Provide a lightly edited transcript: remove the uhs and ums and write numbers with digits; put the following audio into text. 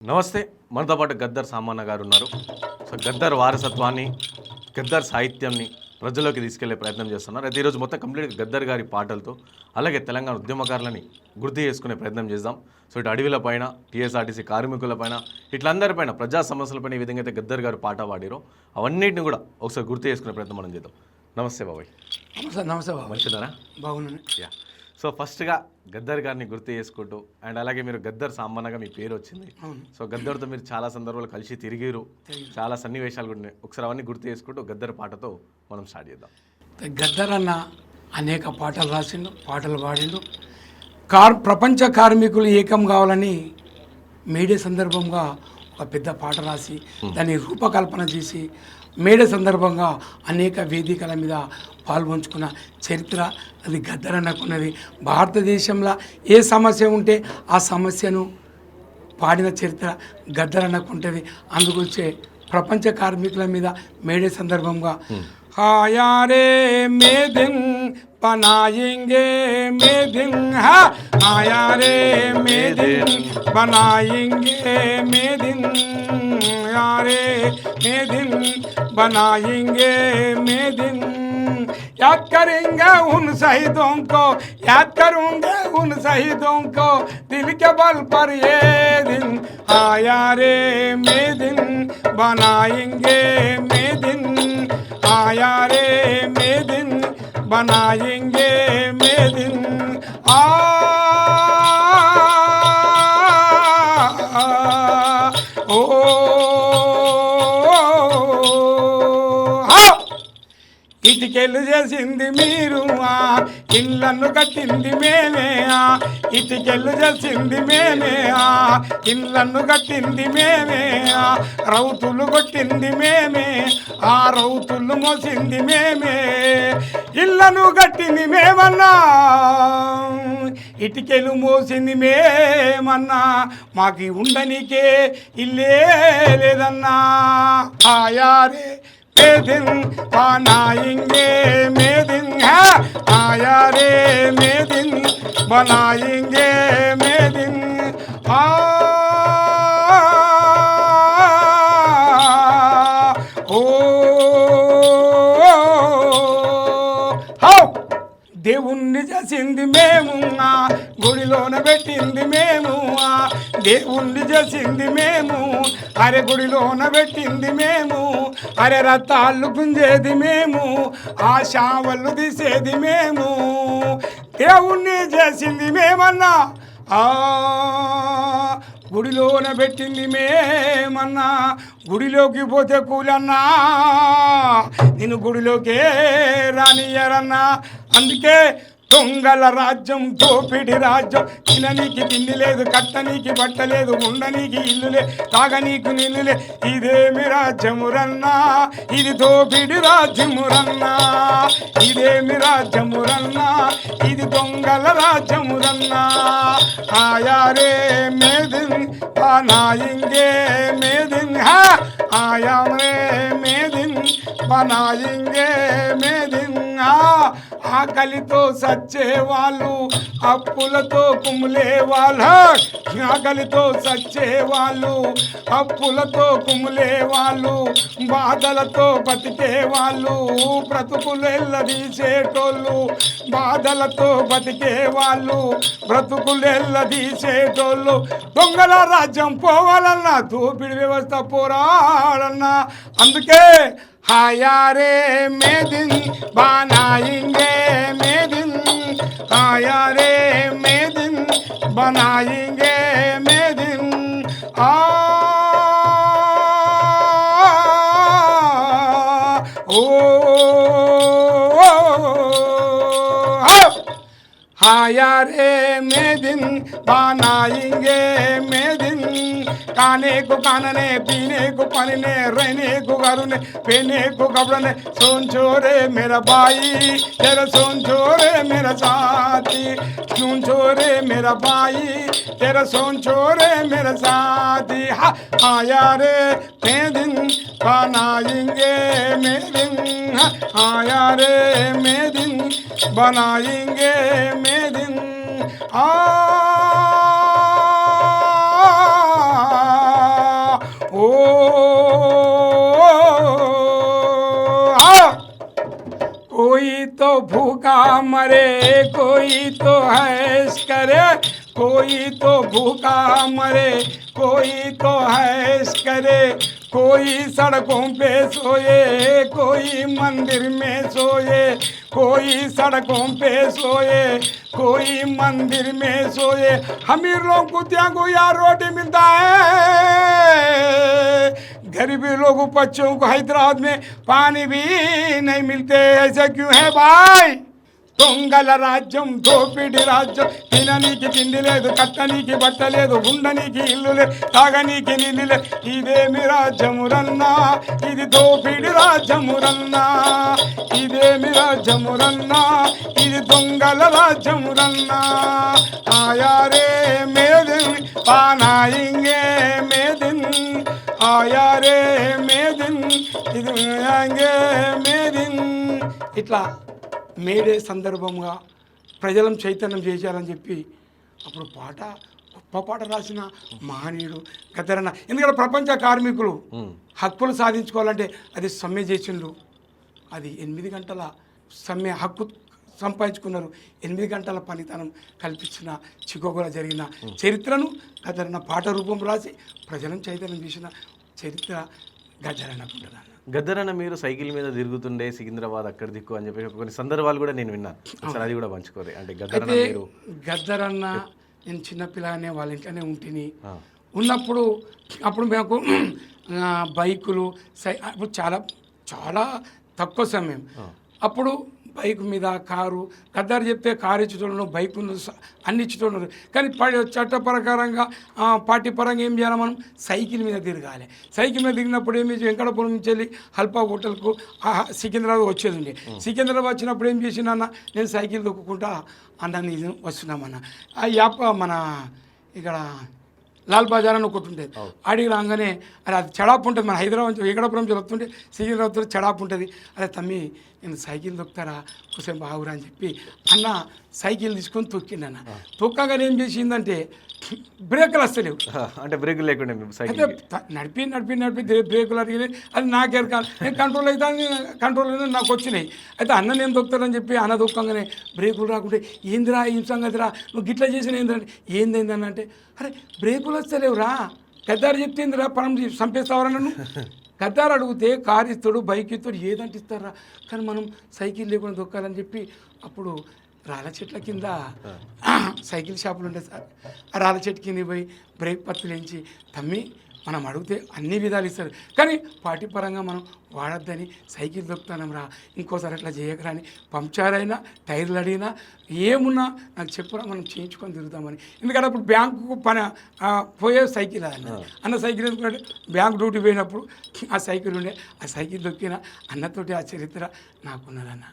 నమస్తే. మనతో పాటు గద్దర్ సామన్న గారు ఉన్నారు. సో గద్దర్ వారసత్వాన్ని, గద్దర్ సాహిత్యాన్ని ప్రజల్లోకి తీసుకెళ్లే ప్రయత్నం చేస్తున్నారు. అయితే ఈరోజు మొత్తం కంప్లీట్గా గద్దర్ గారి పాటలతో, అలాగే తెలంగాణ ఉద్యమకారులని గుర్తు చేసుకునే ప్రయత్నం చేద్దాం. సో ఇటు అడవిల పైన, టీఎస్ఆర్టీసీ కార్మికుల పైన, ఇట్లందరిపైన ప్రజా సమస్యలపైన ఏ విధంగా అయితే గద్దర్ గారు పాట పాడిరో అవన్నిటిని కూడా ఒకసారి గుర్తు చేసుకునే ప్రయత్నం మనం చేద్దాం. నమస్తే బాబాయ్. నమస్తే బాబు. మంచిదారా? బాగున్నాను. యా. సో ఫస్ట్గా గద్దర్ గారిని గుర్తు చేసుకుంటూ, అండ్ అలాగే మీరు గద్దర్ సామన్నగా మీ పేరు వచ్చింది. సో గద్దర్తో మీరు చాలా సందర్భాలు కలిసి తిరిగిరు, చాలా సన్నివేశాలు కూడా ఉన్నాయి. ఒకసారి అవన్నీ గుర్తు చేసుకుంటూ గద్దర్ పాటతో మనం స్టార్ట్ చేద్దాం. గద్దర్ అన్న అనేక పాటలు రాసిండు, పాటలు పాడిండు. ప్రపంచ కార్మికులు ఏకం కావాలని మేడే సందర్భంగా ఒక పెద్ద పాట రాసి దాన్ని రూపకల్పన చేసి మేడే సందర్భంగా అనేక వేదికల మీద పాల్పంచుకున్న చరిత్ర అది గద్దర్ అన్నకున్నది. భారతదేశంలో ఏ సమస్య ఉంటే ఆ సమస్యను పాడిన చరిత్ర గద్దర్ అన్నకుంటుంది. అందుకొచ్చే ప్రపంచ కార్మికుల మీద మేడే సందర్భంగా ఆయారే మే దిన్ बनाएंगे మే దిన్ ఆయారే మే దిన్ बनाएंगे మే దిన్ यारे మే దిన్ बनाएंगे మే దిన్ याद करेंगे उन शहीदों को याद करूँगे उन शहीदों को दिल के बल पर ये दिन आया रे మే दिन बनाएंगे మే दिन आया रे మే दिन बनाएंगे మే दिन ఇటుకెళ్ళు చేసింది మీరు, ఇళ్ళను కట్టింది మేమే. ఇటుకెళ్ళు చేసింది మేమే, ఇళ్ళను కట్టింది మేమే. రౌతులు కొట్టింది మేమే, ఆ రౌతులు మోసింది మేమే. ఇళ్ళను కట్టింది మేమన్నా, ఇటుకెలు మోసింది మేమన్నా. మాకు ఉండనికే ఇల్లే లేదన్నా. ఆయారే మే दिन बनाएंगे మే दिन आया रे మే दिन बनाएंगे మే दिन దేవుణ్ణి చేసింది మేము, గుడిలోన పెట్టింది మేము. దేవుణ్ణి చేసింది మేము, అరే గుడిలోన పెట్టింది మేము. అరే రథాలు గుంజేది మేము, ఆ శావళ్ళు తీసేది మేము. దేవుణ్ణి చేసింది మేమన్నా, గుడిలోన పెట్టింది మేమన్నా. గుడిలోకి పోతే కూలన్నా, నేను గుడిలోకే రానియరన్నా. అందుకే దొంగల రాజ్యం, దోపిడి రాజ్యం. తిననీకి తిండి లేదు, కట్టనీకి బట్ట లేదు, ఉండనీకి ఇల్లు లే, తాగనీకి నీళ్ళు. ఇదేమి రాజ్యమురన్నా, ఇది దోపిడి రాజ్యమురన్నా. ఇదేమి రాజ్యమురన్నా, ఇది దొంగల రాజ్యమురన్నా. ఆయారే మే दिन बनाएंगे మే दिन आया रे మే दिन बनाएंगे మే दिन ఆకలితో సచ్చే వాళ్ళు, అప్పులతో కుమిలే వాళ్ళు. ఆకలితో సచ్చే వాళ్ళు, అప్పులతో కుమిలే వాళ్ళు. బాధలతో బతికే వాళ్ళు, బ్రతుకులెల్లదీసేటోళ్ళు. బాధలతో బతికే వాళ్ళు, బ్రతుకులెల్లదీసేటోళ్ళు. దొంగల రాజ్యం పోవాలన్నా, దోపిడి వ్యవస్థ పోరాడన్నా. అందుకే आया रे మే दिन बनाएंगे మే दिन आया रे మే दिन बनाएंगे మే दिन आया रे మే दिन बनाएंगे మే दिन खाने को कानने, पीने को पहनने, रहने को घरने, पहने को कपड़ने. सोन छोरे मेरा भाई, तेरा सोन छोरे मेरा साथी. सोन छोरे मेरा भाई, तेरा सोन छोरे मेरा साथी. आया रे మే दिन बनाएंगे మే दिन आया रे మే दिन बनाएंगे మే दिन भूखा मरे कोई तो ऐश करे कोई तो भूखा मरे कोई तो ऐश करे कोई सड़कों पे सोए कोई मंदिर में सोए कोई सड़कों पे सोए कोई मंदिर में सोए अमीर लोग कुत्तियों को यार रोटी मिलता है गरीबी लोगों बच्चों को हैदराबाद में पानी भी नहीं मिलते ऐसा क्यों है भाई దొంగల రాజ్యం దోపిడి రాజ్యం తిననీకి తిండి లేదు కట్టనీకి బట్ట లేదు ఉండనీకి ఇల్లు లేదు తాగనీకి నీళ్ళు లేదు ఇదేమి రాజ్యమురన్నా ఇది దోపిడి రాజ్యమురన్నా ఇదేమి రాజ్యమురన్నా ఇది దొంగల రాజ్యమురన్నా ఆయారే మేదిన్ పానాయింగే మేదిన్ ఆయారే మేదిన్ ఇది మేదిన్ ఇట్లా మేడే సందర్భంగా ప్రజలను చైతన్యం చేశారని చెప్పి అప్పుడు పాట గొప్ప పాట రాసిన మహనీయుడు గద్దరన్న. ఎందుకంటే ప్రపంచ కార్మికులు హక్కులు సాధించుకోవాలంటే అది సమ్మె చేసిండ్రు. అది 8 గంటల సమ్మె హక్కు సంపాదించుకున్నారు. 8 గంటల పనితనం కల్పించిన చికోగోల జరిగిన చరిత్రను గద్దరన్న పాట రూపం రాసి ప్రజలను చైతన్యం చేసిన చరిత్ర గద్దరన్నకుంటుందన్న. గద్దరన్న మీరు సైకిల్ మీద తిరుగుతుండే సికింద్రాబాద్ అక్కడ దిక్కు అని చెప్పి కొన్ని సందర్భాలు కూడా నేను విన్నాను. ఒకసారి అది కూడా పంచుకోరే. అంటే గద్దరన్న మీరు గద్దరన్న నేను చిన్నపిల్లనే వాళ్ళ ఇంట్లోనే ఉంటిని. ఉన్నప్పుడు అప్పుడు మాకు బైకులు అప్పుడు చాలా చాలా తక్కువ సమయం. అప్పుడు బైక్ మీద కారు గద్దారు చెప్తే కారు ఇచ్చేటోళ్ళు బైక్ అన్ని ఇచ్చేటోళ్ళు. కానీ చట్ట ప్రకారంగా పార్టీ పరంగా ఏం చేయాలి, మనం సైకిల్ మీద తిరగాలి. సైకిల్ మీద దిగినప్పుడు ఏమి వెంకటపురం నుంచి వెళ్ళి హల్పా హోటల్కు సికింద్రాబాద్ వచ్చేది ఉండే. సికింద్రాబాద్ వచ్చినప్పుడు ఏం చేసినా నేను సైకిల్ దొక్కుకుంటా అన్న నేను వస్తున్నామన్న. ఆ యాప్ మన ఇక్కడ లాల్ బజార్ అని ఒకటి ఉంటుంది. అడిగి రాగానే అరే అది చెడాపు ఉంటుంది. మన హైదరాబాద్ వెంకటపురం వస్తుంటే సికింద్రాబాద్ చెడాపు ఉంటుంది. అరే తమ్మి నేను సైకిల్ తొక్కుతారా కొంచెం బాగురా అని చెప్పి అన్న సైకిల్ తీసుకొని తొక్కిండన్న. తొక్కగానే ఏం చేసిందంటే బ్రేకులు వస్తలేవు. అంటే బ్రేకులు లేకుండా అయితే నడిపి నడిపి నడిపి బ్రేకులు అడిగి అది నాకే కాదు, నేను కంట్రోల్ అవుతాను, కంట్రోల్ అయితే నాకు వచ్చినాయి. అయితే అన్న నేను దొక్కుతానని చెప్పి అన్న దొక్కగానే బ్రేకులు రాకుంటే ఏందిరా ఏం సంగతిరా నువ్వు గిట్లా చేసిన ఏందని అంటే అరే బ్రేకులు వస్తలేవురా గద్దారు చెప్తేందిరా పరం చంపేస్తావరా నన్ను. గద్దారు అడిగితే కారు ఇస్తాడు బైక్ ఇస్తాడు ఏదంటే ఇస్తారా, కానీ మనం సైకిల్ లేకుండా దొక్కాలని చెప్పి అప్పుడు రాళ్ళ చెట్ల కింద సైకిల్ షాపులు ఉంటాయి సార్. ఆ రాళ్ళ చెట్టు కింద పోయి బ్రేక్ పత్తులు వేయించి తమ్మి మనం అడిగితే అన్ని విధాలు ఇస్తారు, కానీ పార్టీ పరంగా మనం వాడద్దని సైకిల్ దొక్కుతానం రా, ఇంకోసారి అట్లా చేయకరా అని పంక్చర్ అయినా టైర్లు అడిగినా ఏమున్నా నాకు చెప్పురా మనం చేయించుకొని తిరుగుతామని. ఎందుకంటే అప్పుడు బ్యాంకుకు పని పోయే సైకిల్ అన్న సైకిల్ ఎందుకంటే బ్యాంక్ డ్యూటీ పోయినప్పుడు ఆ సైకిల్ ఉండే, ఆ సైకిల్ దొక్కిన అన్నతోటి ఆ చరిత్ర నాకున్నదన్న.